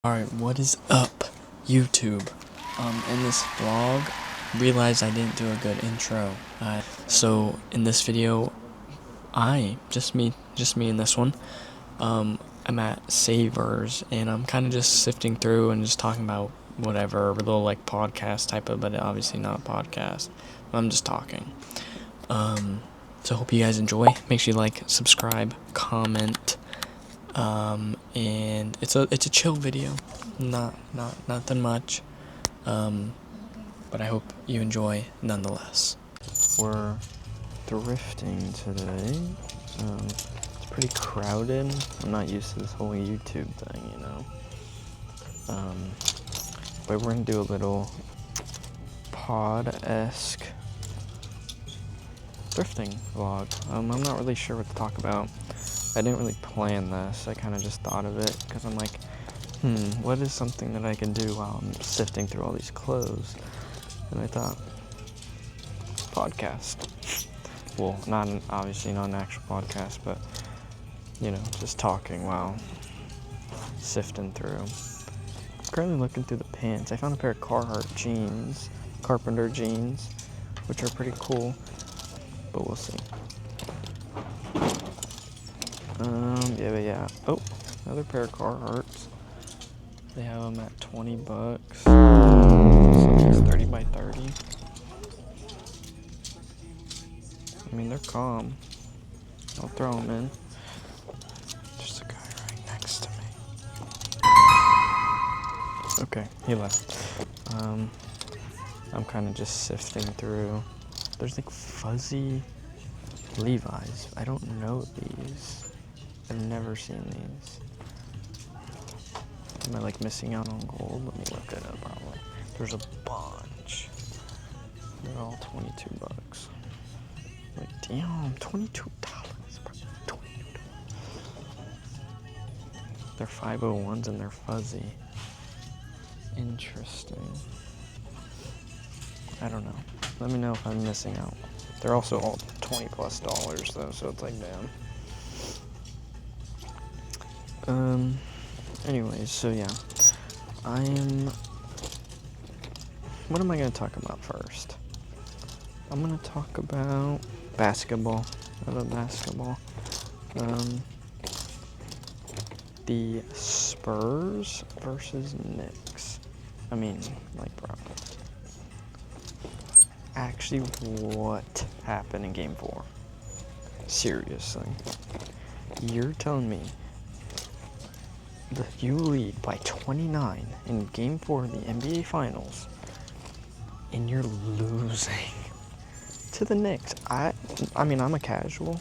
Alright, what is up, YouTube? In this vlog, realized I didn't do a good intro. So in this video, just me in this one, I'm at Savers, and I'm kind of just sifting through and just talking about whatever, a little like podcast type of, but obviously not a podcast. I'm just talking. So hope you guys enjoy. Make sure you like, subscribe, comment. And it's a chill video, nothing much, but I hope you enjoy nonetheless. We're thrifting today. It's pretty crowded. I'm not used to this whole YouTube thing, you know. But we're gonna do a little pod-esque thrifting vlog. I'm not really sure what to talk about. I didn't really plan this. I kind of just thought of it because I'm like, what is something that I can do while I'm sifting through all these clothes? And I thought, podcast. Well, obviously not an actual podcast, but you know, just talking while sifting through. I'm currently looking through the pants. I found a pair of Carpenter jeans, which are pretty cool, but we'll see. Yeah. Oh, another pair of Carhartts. They have them at $20. So it's 30 by 30. I mean, they're calm. I'll throw them in. There's a guy right next to me. Okay, he left. I'm kind of just sifting through. There's like fuzzy Levi's. I don't know these. I've never seen these. Am I like missing out on gold? Let me look it up probably. There's a bunch. They're all $22. Like, damn, $22. $22. They're 501s and they're fuzzy. Interesting. I don't know. Let me know if I'm missing out. They're also all $20+ though, so it's like, damn. Anyways, so yeah. What am I gonna talk about first? I'm gonna talk about basketball. I love basketball. The Spurs versus Knicks. I mean, like, bro. Actually, what happened in Game 4? Seriously. You're telling me that you lead by 29 in Game 4 of the NBA Finals, and you're losing to the Knicks. I mean, I'm a casual,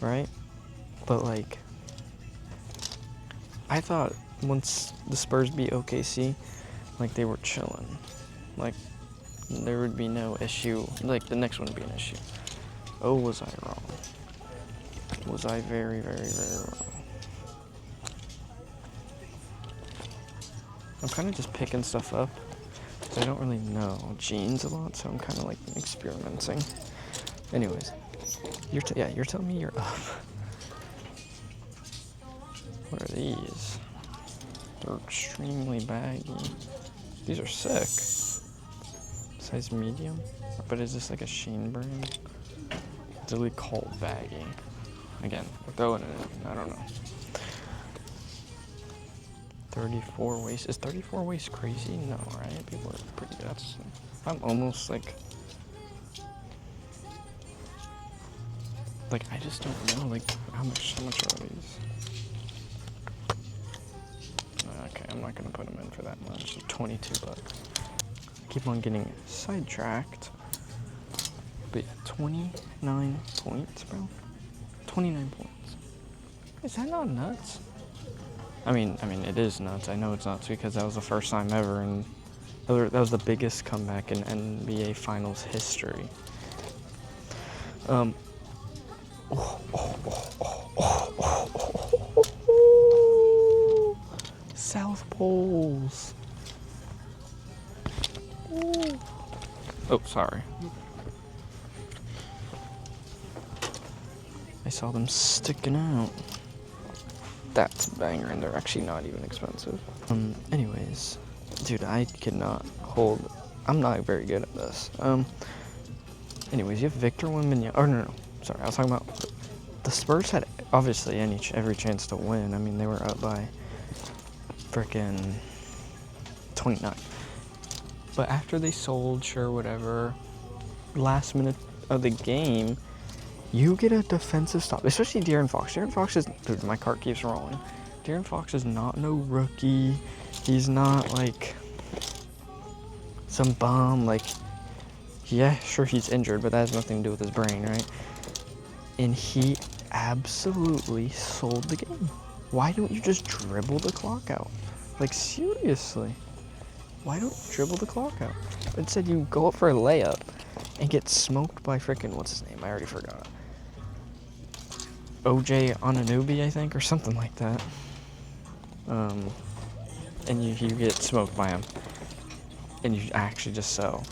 right? But, like, I thought once the Spurs beat OKC, like, they were chilling. Like, there would be no issue. Like, the Knicks wouldn't be an issue. Oh, was I wrong? Was I very, very, very wrong? I'm kind of just picking stuff up because I don't really know jeans a lot, so I'm kind of like experimenting. Anyways, you're telling me you're up. What are these? They're extremely baggy. These are sick. Size medium? But is this like a Shein brand? It's really called baggy. Again, we're throwing it in. I don't know. 34 waist. Is 34 waist crazy? No, right? People are pretty. I'm almost like I just don't know. Like, how much are these? Okay, I'm not gonna put them in for that much. They're $22. I keep on getting sidetracked. But yeah, 29 points, bro. 29 points. Is that not nuts? I mean, it is nuts. I know it's nuts because that was the first time ever, and that was the biggest comeback in NBA Finals history. South Poles. Oh, sorry. I saw them sticking out. That's a banger, and they're actually not even expensive. Anyways, dude, I cannot hold. I'm not very good at this. Anyways, you have Victor Wembanyama. Or no, sorry, I was talking about the Spurs had obviously every chance to win. I mean, they were up by frickin' 29. But after they sold, sure, whatever, last minute of the game, you get a defensive stop, especially De'Aaron Fox. De'Aaron Fox is, dude, my cart keeps rolling. De'Aaron Fox is not no rookie. He's not like some bum. Like, yeah, sure, he's injured, but that has nothing to do with his brain, right? And he absolutely sold the game. Why don't you just dribble the clock out? Like, seriously. Why don't you dribble the clock out? Instead, you go up for a layup and get smoked by frickin', what's his name? I already forgot. OJ Anunoby, I think, or something like that. And you get smoked by him. And you actually just sell.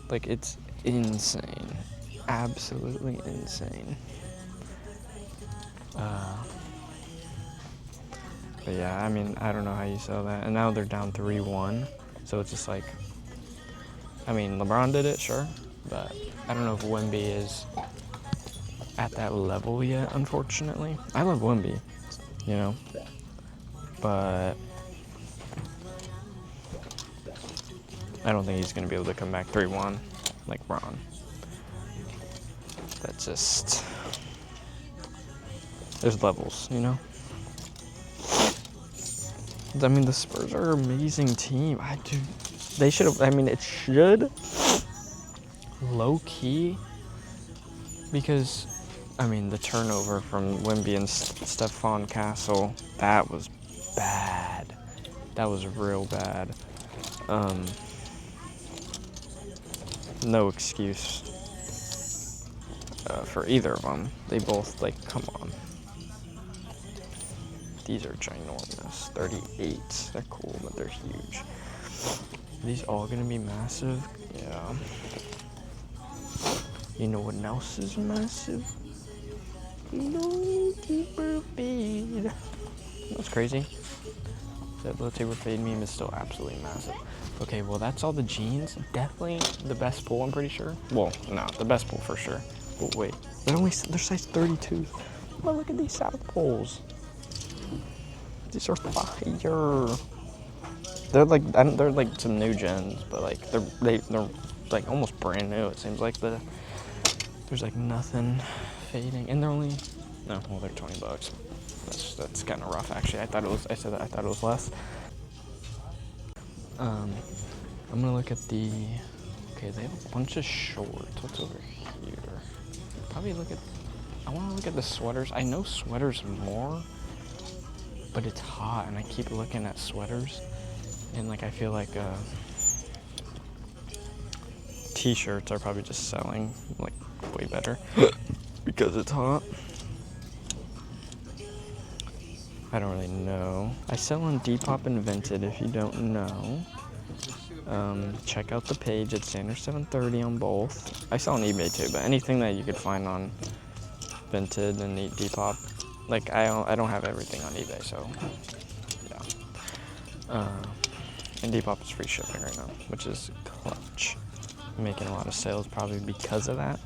Like, it's insane. Absolutely insane. But yeah, I mean, I don't know how you sell that. And now they're down 3-1. So it's just like, I mean, LeBron did it, sure. But I don't know if Wemby is at that level yet, unfortunately. I love Wemby, you know. But I don't think he's going to be able to come back 3-1 like Bron. That's just, there's levels, you know. I mean, the Spurs are an amazing team. They should have, I mean, it should, low-key, because, I mean, the turnover from Wemby and Stephon Castle, that was bad. That was real bad. No excuse for either of them. They both, like, come on. These are ginormous. 38. They're cool, but they're huge. Are these all gonna be massive? Yeah. You know what else is massive? No Taper Fade. That's crazy. That Low Taper Fade meme is still absolutely massive. Okay, well, that's all the jeans. Definitely the best pull, I'm pretty sure. Well, no, the best pull for sure. But wait, they're size 32. Oh, look at these South Poles. These are fire. They're like some new gens, but like they're like almost brand new. It seems like there's like nothing fading, and they're only they're $20. That's kind of rough actually. I thought it was less. I'm gonna look at the. Okay, they have a bunch of shorts. What's over here? I want to look at the sweaters. I know sweaters more. But it's hot, and I keep looking at sweaters, and like I feel like t-shirts are probably just selling like way better because it's hot. I don't really know. I sell on Depop and Vinted if you don't know. Check out the page at Sanders730 on both. I sell on eBay too, but anything that you could find on Vinted and Depop. Like, I don't have everything on eBay, so, yeah. And Depop is free shipping right now, which is clutch. I'm making a lot of sales probably because of that.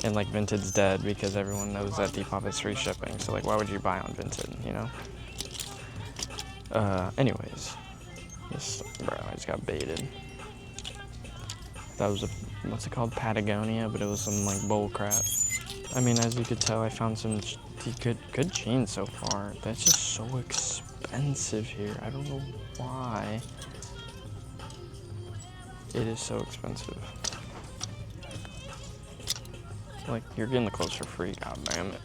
And, like, Vinted's dead because everyone knows that Depop is free shipping. So, like, why would you buy on Vinted, you know? Anyways. Bro, I just got baited. That was what's it called? Patagonia, but it was some, like, bull crap. I mean, as you could tell, I found some good jeans so far. That's just so expensive here. I don't know why it is so expensive. Like, you're getting the clothes for free, god damn it.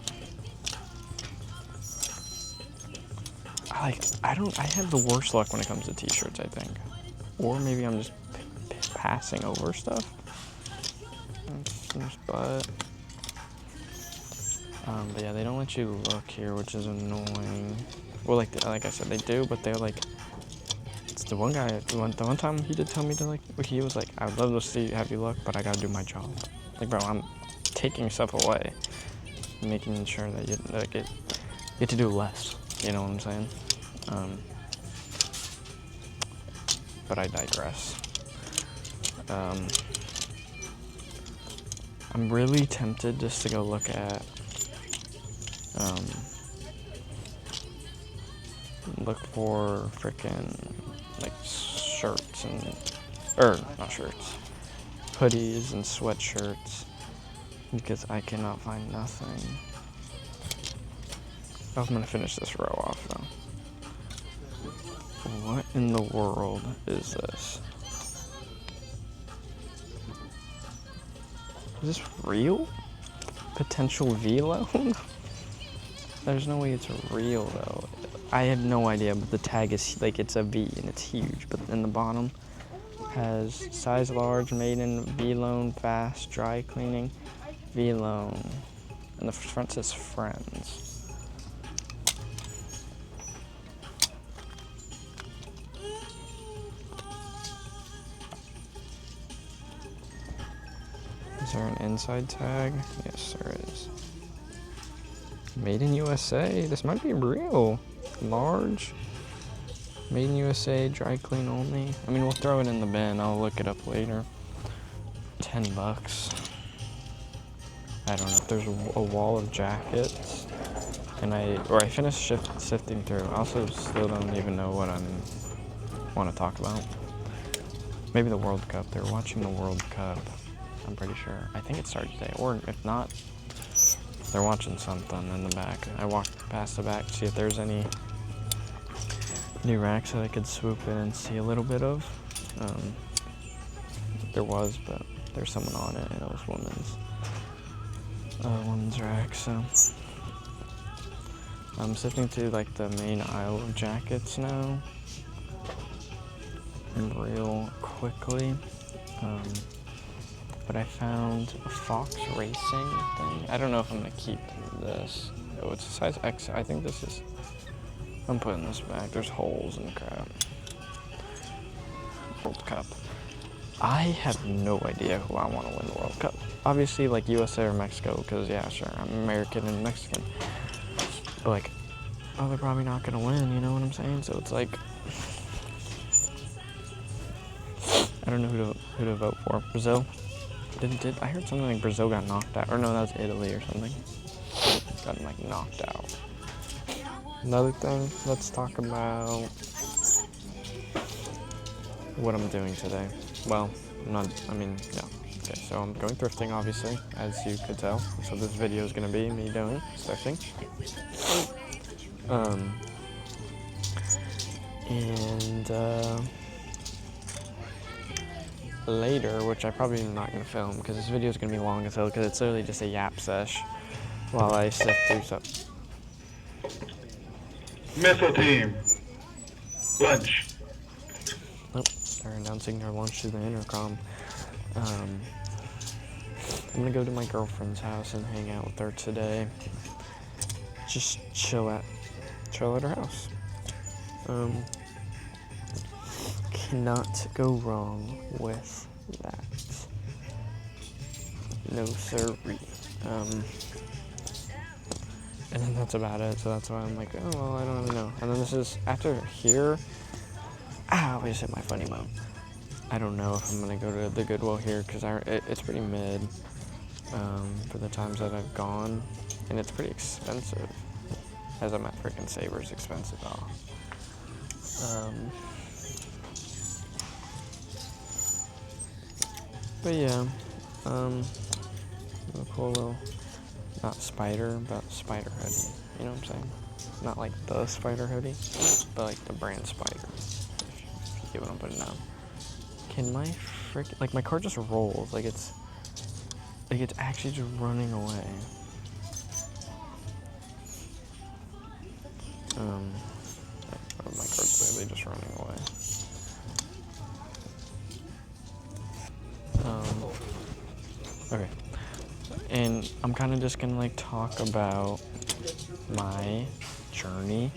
I have the worst luck when it comes to t-shirts, I think. Or maybe I'm just passing over stuff. But yeah, they don't let you look here, which is annoying. Well, like I said, they do, but they're like, it's the one guy, the one time he did tell me to, like, he was like, I would love to have you look, but I gotta do my job. Like, bro, I'm taking stuff away, making sure that you, like, get to do less, you know what I'm saying? But I digress. I'm really tempted just to go look at, look for frickin' like shirts not shirts, hoodies and sweatshirts, because I cannot find nothing. Oh, I'm gonna finish this row off though. What in the world is this? Is this real? Potential V loan? There's no way it's real though. I have no idea, but the tag is like, it's a V and it's huge, but in the bottom has size large, made in V loan, fast, dry cleaning, V loan. And the front says friends. Is there an inside tag? Yes, there is. Made in USA. This might be real. Large. Made in USA, dry clean only. I mean, we'll throw it in the bin. I'll look it up later. $10. I don't know if there's a wall of jackets. And I finished sifting through. I also still don't even know what I want to talk about. Maybe the World Cup. They're watching the World Cup. I'm pretty sure. I think it started today, or if not, they're watching something in the back. I walked past the back to see if there's any new racks that I could swoop in and see a little bit of. There was, but there's someone on it, and it was women's rack. So I'm sifting through like the main aisle of jackets now, real quickly. But I found a Fox Racing thing. I don't know if I'm gonna keep this. Oh, it's a size X. I think this is, I'm putting this back. There's holes and crap. World Cup. I have no idea who I want to win the World Cup. Obviously, like USA or Mexico, because yeah, sure, I'm American and Mexican. But like, oh, they're probably not gonna win, you know what I'm saying? So it's like, I don't know who to vote for. Brazil. I heard something like Brazil got knocked out, or no, that was Italy or something. Got like knocked out. Another thing, let's talk about what I'm doing today. Well, no. Okay, so I'm going thrifting, obviously, as you could tell. So this video is gonna be me doing thrifting. Later, which I probably am not going to film because this video is going to be long as hell because it's literally just a yap sesh while I sift through stuff. Missile team, lunch. Nope, they're announcing their lunch through the intercom. I'm going to go to my girlfriend's house and hang out with her today. Just chill at her house. Cannot go wrong with that. No sirree. And then that's about it, so that's why I'm like, oh, well, I don't really know. And then this is, after here, I always hit my funny bone. I don't know if I'm going to go to the Goodwill here, because it's pretty mid for the times that I've gone, and it's pretty expensive, as I'm at freaking Savers expensive off. But yeah, a cool little, not spider, but spider hoodie, you know what I'm saying? Not like the spider hoodie, but like the brand Spider, if you get what I'm putting down. Can my like my car just rolls, like it's actually just running away. My car's literally just running away. Okay, and I'm kind of just gonna like talk about my journey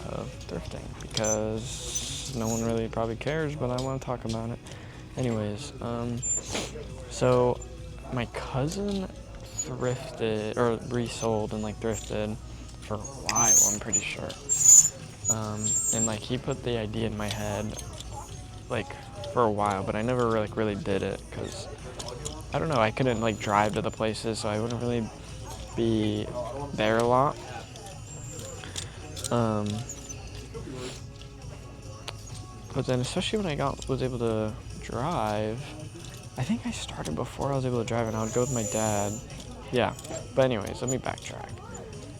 of thrifting because no one really probably cares, but I want to talk about it. Anyways, so my cousin thrifted or resold and like thrifted for a while, I'm pretty sure. And like he put the idea in my head like for a while, but I never really did it because I don't know, I couldn't like drive to the places, so I wouldn't really be there a lot. But then especially when I was able to drive, I think I started before I was able to drive, and I would go with my dad. Yeah, but anyways, let me backtrack.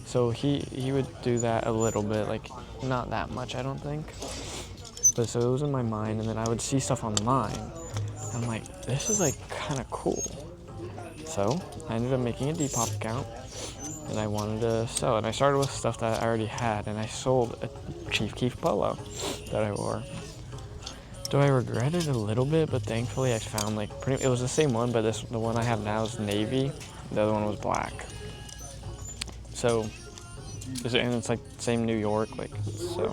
So he would do that a little bit, like not that much, I don't think. But so it was in my mind, and then I would see stuff online, and I'm like, this is like kind of cool. So I ended up making a Depop account, and I wanted to sell it. And I started with stuff that I already had, and I sold a Chief Keef polo that I wore. Do I regret it a little bit? But thankfully I found like it was the same one, but the one I have now is navy. The other one was black. So, and it's like same New York, like so.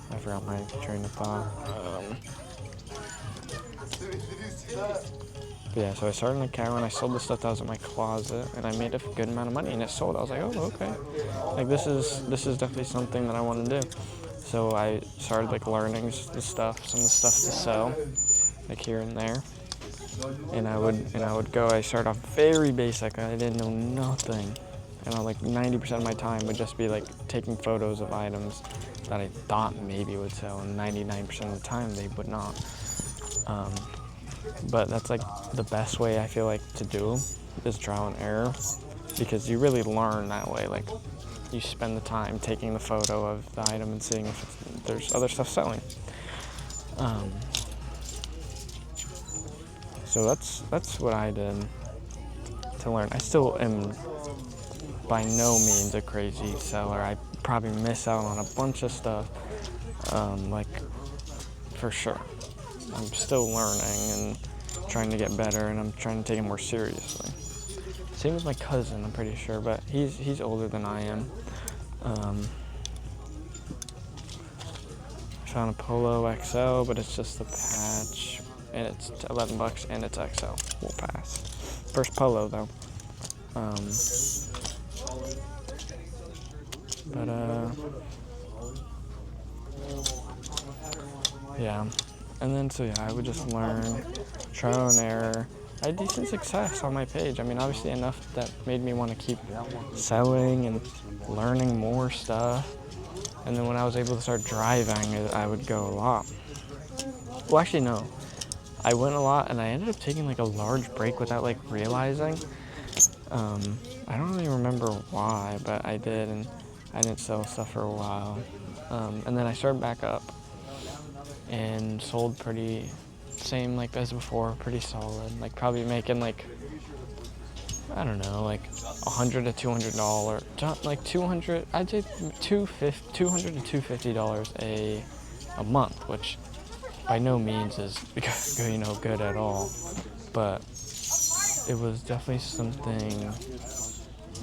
I forgot my train of thought. But yeah, so I started an account and I sold the stuff that was in my closet, and I made a good amount of money, and it sold. I was like, oh, okay. Like this is definitely something that I want to do. So I started like learning some of the stuff to sell, like here and there. And I would go. I started off very basic. I didn't know nothing, and like 90% of my time would just be like taking photos of items that I thought maybe would sell, and 99% of the time they would not. But that's like the best way I feel like to do is trial and error, because you really learn that way. Like you spend the time taking the photo of the item and seeing if there's other stuff selling. So that's what I did to learn. I still am by no means a crazy seller. I probably miss out on a bunch of stuff, like for sure. I'm still learning and trying to get better, and I'm trying to take it more seriously. Same with my cousin, I'm pretty sure, but he's older than I am. I found a Polo XL, but it's just a patch, and it's $11, and it's XL. We'll pass. First Polo though. Yeah. And then, so yeah, I would just learn, trial and error. I had decent success on my page. I mean, obviously enough that made me want to keep selling and learning more stuff. And then when I was able to start driving, I would go a lot. Well, actually, no. I went a lot, and I ended up taking like a large break without like realizing. I don't really remember why, but I did, and I didn't sell stuff for a while. And then I started back up and sold pretty same like as before, pretty solid. Like probably making like, I don't know, like $100 to $200, like 200. I'd say $200 to $250 a month, which by no means is good at all. But it was definitely something.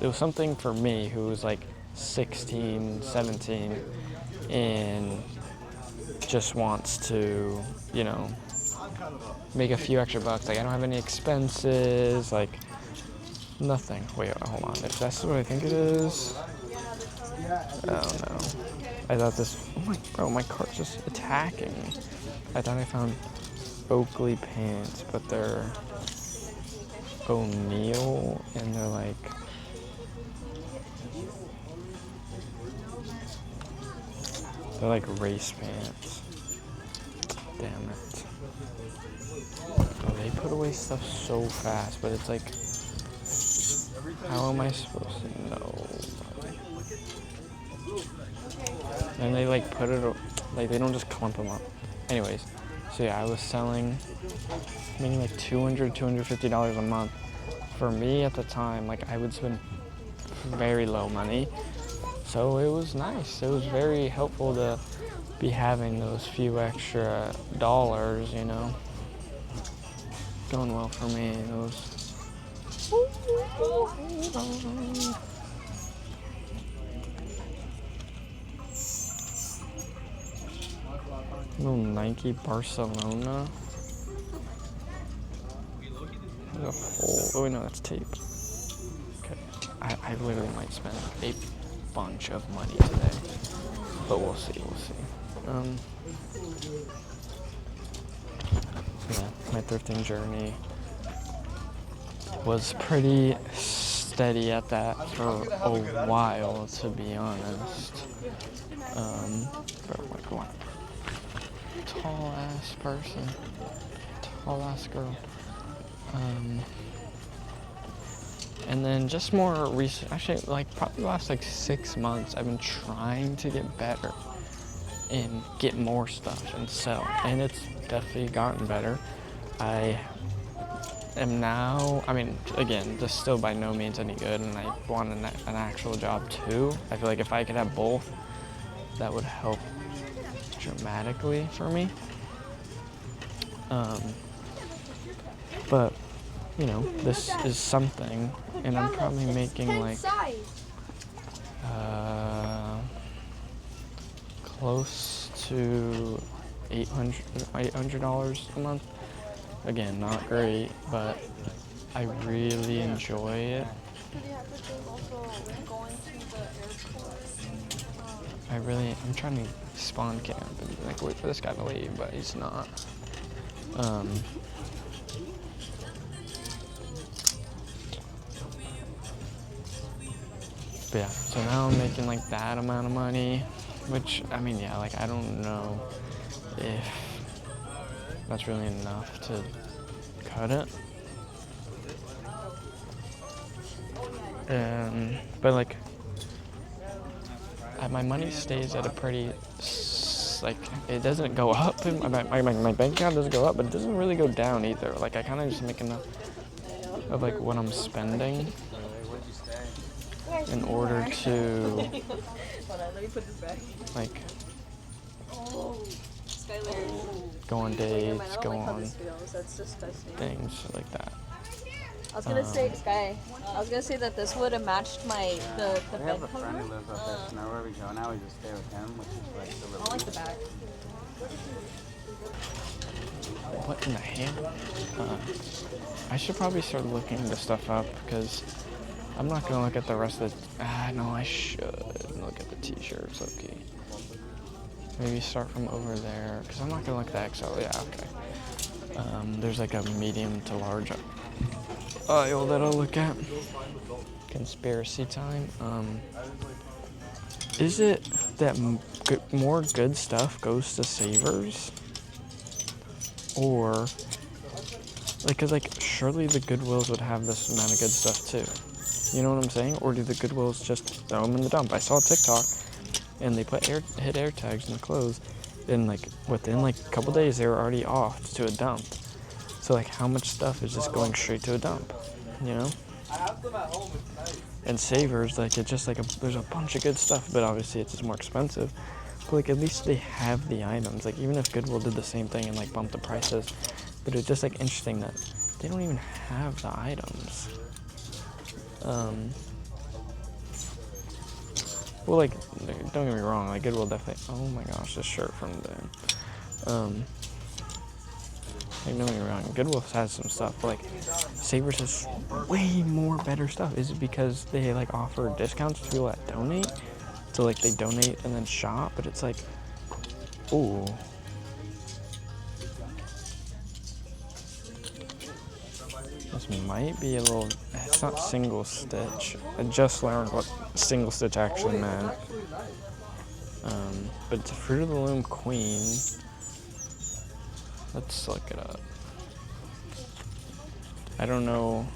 It was something for me who was like 16, 17, and just wants to, make a few extra bucks. Like I don't have any expenses, like nothing. Wait, hold on. If that's what I think it is, I don't know. I thought this. My cart's just attacking me. I thought I found Oakley pants, but they're O'Neill, and they're like. They're like race pants. Damn it. Oh, they put away stuff so fast, but it's like, how am I supposed to know? And they like put it, like they don't just clump them up. Anyways, so yeah, I was selling, making like $200, $250 a month. For me at the time, like I would spend very low money. So it was nice. It was very helpful to be having those few extra dollars, Going well for me. Those. Little Nike Barcelona. Oh, no, that's tape. Okay. I literally might spend a bunch of money today. But we'll see. Yeah, my thrifting journey was pretty steady at that for a while, to be honest. Bro, like, what? Tall ass person. Tall ass girl. And then just more recent, actually, like probably the last like 6 months, I've been trying to get better and get more stuff and sell. And it's definitely gotten better. I am now, I mean, again, this still by no means any good, and I want an actual job too. I feel like if I could have both, that would help dramatically for me. But, you know, this is something, and I'm probably making like close to $800 a month. Again, not great, but I really enjoy it. I'm trying to spawn camp and like wait for this guy to leave, but he's not. But yeah, so now I'm making like that amount of money, which, I mean, yeah, like I don't know if that's really enough to cut it. But like, my money stays at a pretty, like, it doesn't go up. My bank account doesn't go up, but it doesn't really go down either. Like, I kind of just make enough of like what I'm spending in order to like go on dates, go on things like that. I was gonna say, Sky, I was gonna say that this would have matched the We bed have a cover. friend who lives up there, so wherever we go now, we just stay with him, which is like the I little. like the back. What in the hell? I should probably start looking this stuff up, because I'm not gonna look at the rest of the. No, I should look at the t-shirts. Okay. Maybe start from over there, because I'm not gonna look at the XL. Yeah, okay. There's like a medium to large aisle that I'll look at. Conspiracy time. Is it that more good stuff goes to Savers? Or, like, cause like surely the Goodwills would have this amount of good stuff too. You know what I'm saying? Or do the Goodwills just throw them in the dump? I saw a TikTok, and they put hit air tags in the clothes, and like within like a couple days they were already off to a dump. So like, how much stuff is just going straight to a dump? You know? And Savers, like, it's just like there's a bunch of good stuff, but obviously it's just more expensive. But like, at least they have the items. Like, even if Goodwill did the same thing and like bumped the prices, but it's just like interesting that they don't even have the items. Well, like, don't get me wrong, like Goodwill definitely. Oh my gosh, this shirt from them. Like, don't get me wrong, Goodwill has some stuff, but like Savers has way more better stuff. Is it because they like offer discounts to people that donate? So like they donate and then shop, but it's like, ooh. This might be a little, it's not single stitch. I just learned what single stitch actually meant. But it's a Fruit of the Loom Queen. Let's look it up. I don't know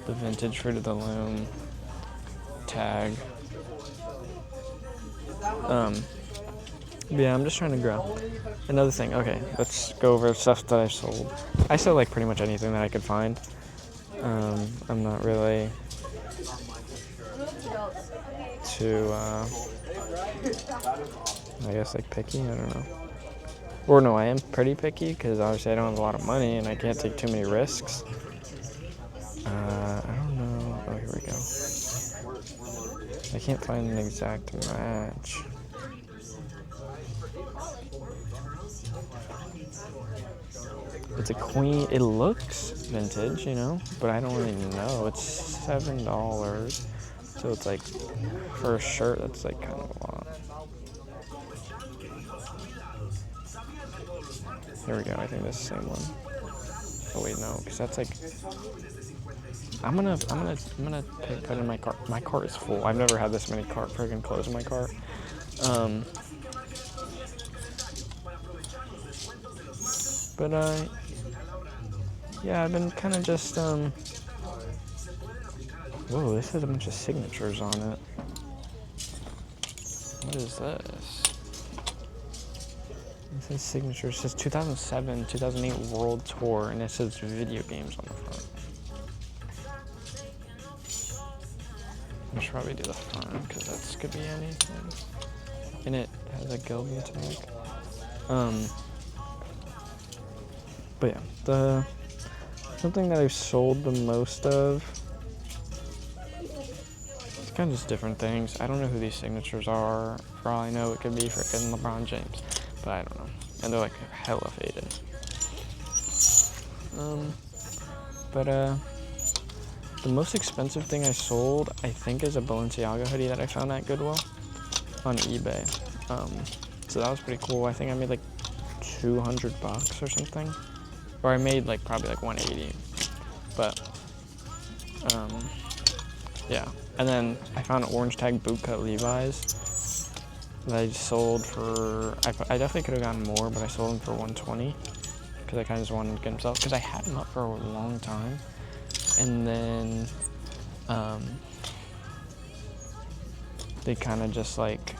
the vintage Fruit of the Loom tag. Yeah, I'm just trying to grow. Another thing, okay, let's go over stuff that I sold. I sell like pretty much anything that I could find. I'm not really too, I guess like picky, I don't know. Or no, I am pretty picky because obviously I don't have a lot of money and I can't take too many risks. I don't know. Oh, here we go. I can't find an exact match. It's a queen. It looks vintage, you know, but I don't really know. It's $7, so it's like for a shirt that's like kind of a lot. Here we go. I think this is the same one. Oh wait, no, because that's like. I'm gonna put in my cart. My cart is full. I've never had this many friggin' clothes in my cart. But yeah, I've been kind of just Whoa, this has a bunch of signatures on it. What is this? It says signatures. It says 2007, 2008 World Tour, and it says video games on the front. I should probably do the front because that could be anything. And it has a Gilby tag. But yeah, something that I've sold the most of. It's kind of just different things. I don't know who these signatures are. For all I know, it could be freaking LeBron James, but I don't know. And they're like hella faded. The most expensive thing I sold, I think, is a Balenciaga hoodie that I found at Goodwill on eBay. So that was pretty cool. I think I made like $200 or something, or I made like probably like 180. But yeah. And then I found an orange tag bootcut Levi's that I sold for. I definitely could have gotten more, but I sold them for 120 because I kind of just wanted to get them sold because I had them up for a long time. And then they kind of just like,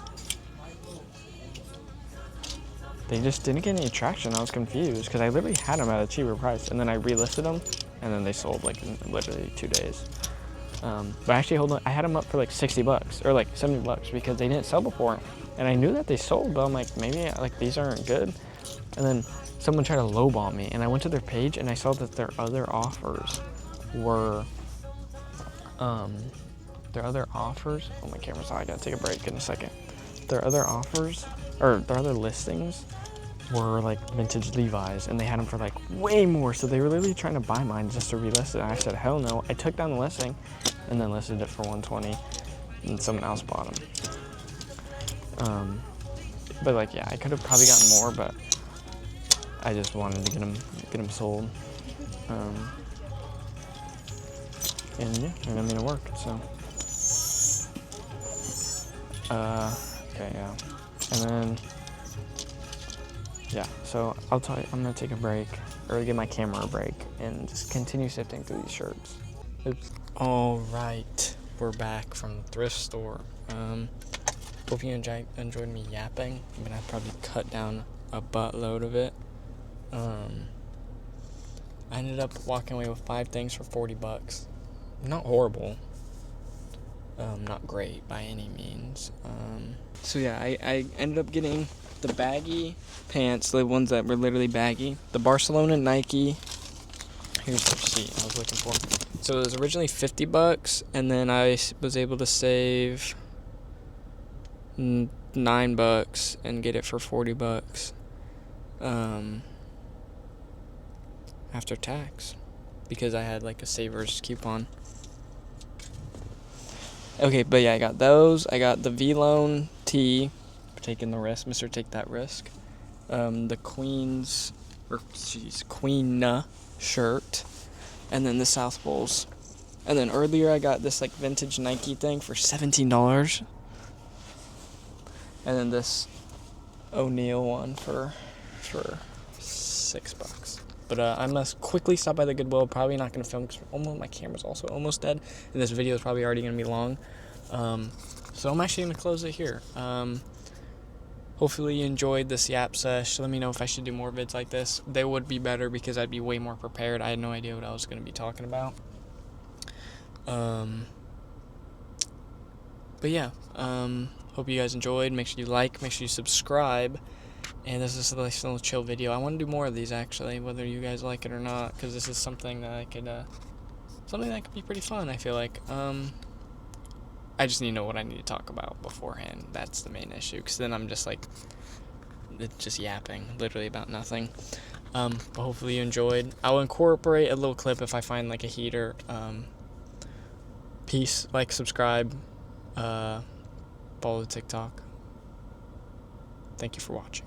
they just didn't get any traction. I was confused because I literally had them at a cheaper price, and then I relisted them, and then they sold like in literally 2 days. But actually, I had them up for like $60 or like $70 because they didn't sell before, and I knew that they sold, but I'm like, maybe like these aren't good. And then someone tried to lowball me, and I went to their page and I saw that their other offers were, oh, my camera's on, I gotta take a break in a second. Their other offers, or their other listings were like vintage Levi's, and they had them for like way more, so they were literally trying to buy mine just to relist it, and I said, hell no. I took down the listing, and then listed it for 120, and someone else bought them. But like, yeah, I could have probably gotten more, but I just wanted to get them sold. And yeah, and I mean, it worked, so. Okay, yeah. And then, yeah, so I'm gonna take a break, or give my camera a break, and just continue sifting through these shirts. Oops. All right, we're back from the thrift store. Hope you enjoyed me yapping. I mean, I probably cut down a buttload of it. I ended up walking away with 5 things for $40. Not horrible. Not great by any means. So yeah, I ended up getting the baggy pants, the ones that were literally baggy. The Barcelona Nike. Here's the receipt I was looking for. So it was originally $50, and then I was able to save $9 and get it for $40. After tax, because I had like a savers coupon. Okay, but yeah, I got those. I got the V-Lone tee, taking the risk, Mr. Take That Risk. The Queen shirt, and then the South Poles. And then earlier I got this like vintage Nike thing for $17, and then this O'Neal one for $6. But I must quickly stop by the Goodwill. Probably not going to film because my camera's also almost dead, and this video is probably already going to be long. So I'm actually going to close it here. Hopefully you enjoyed this yap sesh. Let me know if I should do more vids like this. They would be better because I'd be way more prepared. I had no idea what I was going to be talking about. But yeah, hope you guys enjoyed. Make sure you like, make sure you subscribe. And this is a nice little chill video. I want to do more of these actually, whether you guys like it or not, because this is something that I could, something that could be pretty fun. I feel like. I just need to know what I need to talk about beforehand. That's the main issue, because then I'm just like, just yapping, literally about nothing. But hopefully you enjoyed. I'll incorporate a little clip if I find like a heater. Peace, like, subscribe, follow the TikTok. Thank you for watching.